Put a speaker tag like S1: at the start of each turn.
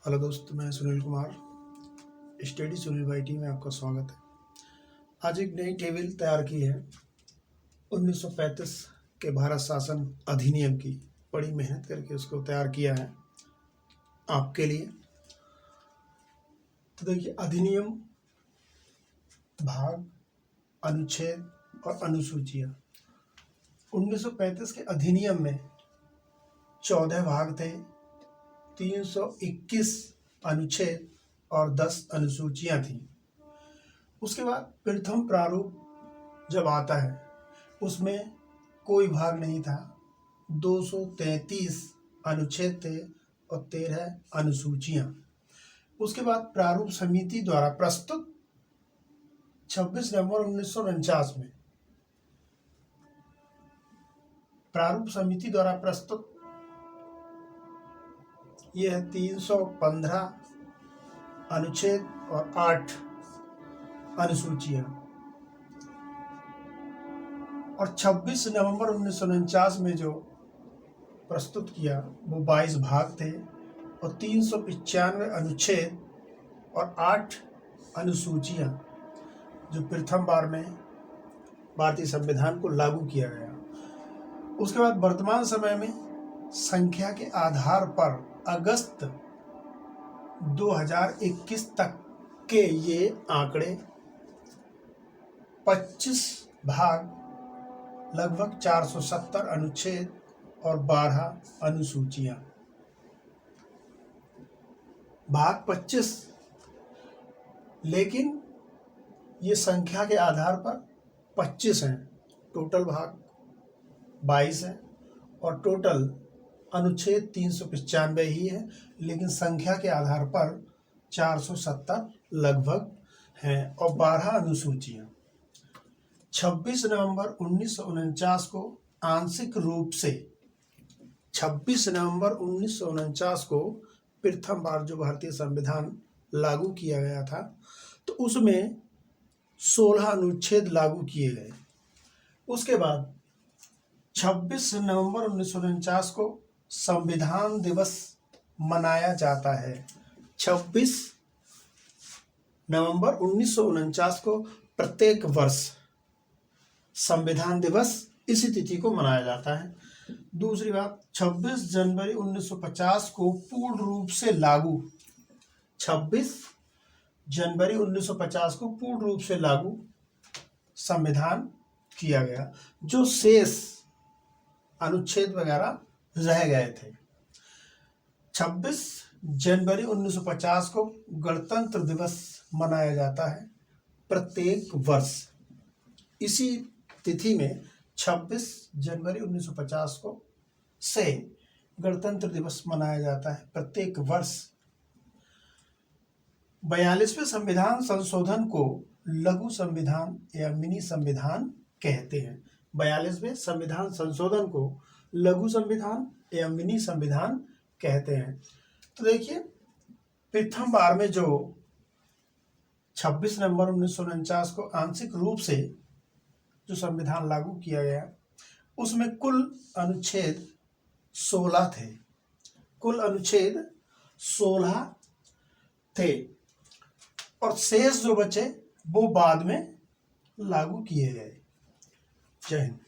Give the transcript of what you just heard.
S1: Hello दोस्त, मैं Sunil Kumar, study Sunil भाई टी में आपका स्वागत है। आज एक नई टेबल तैयार की है 1935 के भारत शासन अधिनियम की। बड़ी मेहनत करके उसको तैयार किया है आपके लिए। तो देखिए, अधिनियम, भाग, अनुच्छेद और अनुसूचियाँ। 1935 के अधिनियम में 14 भाग थे, 321 अनुच्छेद और 10 अनुसूचियां थीं। उसके बाद प्रथम प्रारूप जब आता है उसमें कोई भाग नहीं था, 233 अनुच्छेद थे और 13 अनुसूचियां। उसके बाद प्रारूप समिति द्वारा प्रस्तुत 26 नवंबर 1949 में प्रारूप समिति द्वारा प्रस्तुत ये है 315 अनुच्छेद और 8 अनुसूचियां। और 26 नवंबर 1949 में जो प्रस्तुत किया वो 22 भाग थे और 395 अनुच्छेद और 8 अनुसूचियां, जो प्रथम बार में भारतीय संविधान को लागू किया गया। उसके बाद वर्तमान समय में संख्या के आधार पर अगस्त 2021 तक के ये आंकड़े 25 भाग, लगभग 470 अनुच्छेद और 12 अनुसूचियां। भाग 25, लेकिन ये संख्या के आधार पर 25 हैं। टोटल भाग 22 है और टोटल अनुच्छेद 395 ही है, लेकिन संख्या के आधार पर 470 लगभग हैं और 12 अनुसूचियां। 26 नवंबर 1949 को आंशिक रूप से 26 नवंबर 1949 को प्रथम बार जो भारतीय संविधान लागू किया गया था, तो उसमें 16 अनुच्छेद लागू किए गए। उसके बाद 26 नवंबर 1949 को संविधान दिवस मनाया जाता है। 26 नवंबर 1949 को प्रत्येक वर्ष संविधान दिवस इसी तिथि को मनाया जाता है। दूसरी बात, 26 जनवरी 1950 को पूर्ण रूप से लागू 26 जनवरी 1950 को पूर्ण रूप से लागू संविधान किया गया। जो शेष अनुच्छेद वगैरह रह गए थे। 26 जनवरी 1950 को गणतंत्र दिवस मनाया जाता है प्रत्येक वर्ष। इसी तिथि में 26 जनवरी 1950 को से गणतंत्र दिवस मनाया जाता है प्रत्येक वर्ष। 42वें संविधान संशोधन को लघु संविधान या मिनी संविधान कहते हैं। 42वें संविधान संशोधन को लघु संविधान या मिनी संविधान कहते हैं। तो देखिए, प्रथम बार में जो 26 नवंबर 1949 को आंशिक रूप से जो संविधान लागू किया गया, उसमें कुल अनुच्छेद 16 थे। कुल अनुच्छेद 16 थे और शेष जो बचे वो बाद में लागू किए गए। जय हिंद।